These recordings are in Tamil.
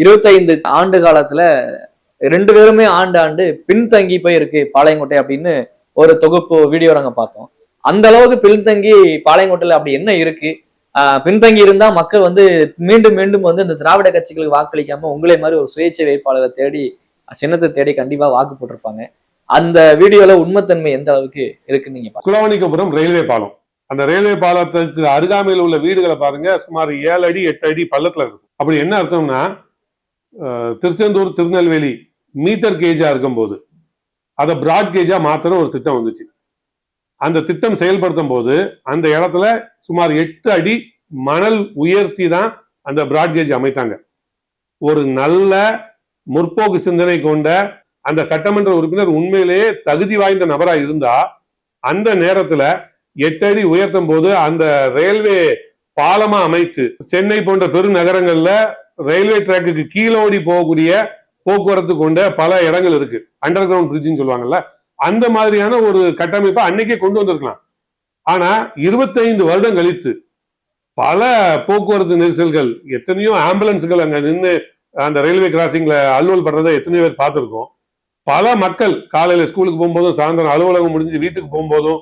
25 ஆண்டு காலத்துல 2 பேருமே ஆண்டு பின்தங்கி போய் இருக்கு பாளையங்கோட்டை அப்படின்னு ஒரு தொகுப்பு வீடியோ நாங்க பார்த்தோம். அந்த அளவுக்கு பின்தங்கி பாளையங்கோட்டையில அப்படி என்ன இருக்கு? பின்தங்கி இருந்தா மக்கள் வந்து மீண்டும் மீண்டும் வந்து இந்த திராவிட கட்சிகளுக்கு வாக்களிக்காம உங்களை மாதிரி ஒரு சுயேட்சை வேட்பாளரை தேடி சின்னத்தை தேடி கண்டிப்பா வாக்கு போட்டிருப்பாங்க. அந்த வீடியோல உண்மைத்தன்மை எந்த அளவுக்கு இருக்குன்னு நீங்க பாருங்க. குலவணிக்கபுரம் ரயில்வே பாலம், அந்த ரயில்வே பாலத்துக்கு அருகாமையில் உள்ள வீடுகளை பாருங்க, சுமார் 7 அடி 8 அடி பள்ளத்துல இருக்கும். அப்படி என்ன அர்த்தம்னா, திருச்செந்தூர் திருநெல்வேலி மீட்டர் கேஜா இருக்கும் போது அதை பிராட் கேஜா மாத்திர ஒரு திட்டம் வந்துச்சு. அந்த திட்டம் செயல்படுத்தும் போது அந்த இடத்துல சுமார் 8 அடி மணல் உயர்த்தி தான் அந்த பிராட்கேஜ் அமைத்தாங்க. ஒரு நல்ல முற்போக்கு சிந்தனை கொண்ட அந்த சட்டமன்ற உறுப்பினர் உண்மையிலேயே தகுதி வாய்ந்த நபரா இருந்தா அந்த நேரத்துல 8 அடி உயர்த்தும் போது அந்த ரயில்வே பாலமா அமைத்து சென்னை போன்ற பெருநகரங்கள்ல ரயில்வே டிராக்குக்கு கீழோடி போகக்கூடிய போக்குவரத்து கொண்ட பல இடங்கள் இருக்கு. அண்டர் கிரவுண்ட் பிரிட்ஜ்னு சொல்லுவாங்கல்ல, அந்த மாதிரியான ஒரு கட்டமைப்பை அன்னைக்கே கொண்டு வந்திருக்கலாம். ஆனா 25 வருடம் கழித்து பல போக்குவரத்து நெரிசல்கள், எத்தனையோ ஆம்புலன்ஸ்கள் அங்க நின்று அந்த ரயில்வே கிராசிங்ல அலுவல் பண்றதை எத்தனையோ பேர் பார்த்திருக்கோம். பல மக்கள் காலையில ஸ்கூலுக்கு போகும்போதும் சாயந்தரம் அலுவலகம் முடிஞ்சு வீட்டுக்கு போகும்போதும்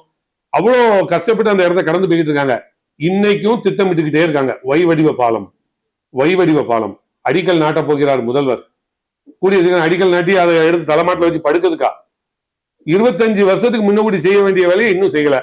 அவ்வளோ கஷ்டப்பட்டு அந்த இடத்த கடந்து போய்கிட்டு இருக்காங்க. இன்னைக்கும் திட்டமிட்டுக்கிட்டே இருக்காங்க. ஒய் வடிவ பாலம் அடிக்கல் நாட்ட போகிறார் முதல்வர். கூடிய சீக்கிரம் அடிக்கல் நாட்டி அதை எடுத்து தலைமாட்டில் வச்சு படுக்கிறதுக்கா? 25 வருஷத்துக்கு முன்னாடி செய்ய வேண்டிய வேலையை இன்னும் செய்யல.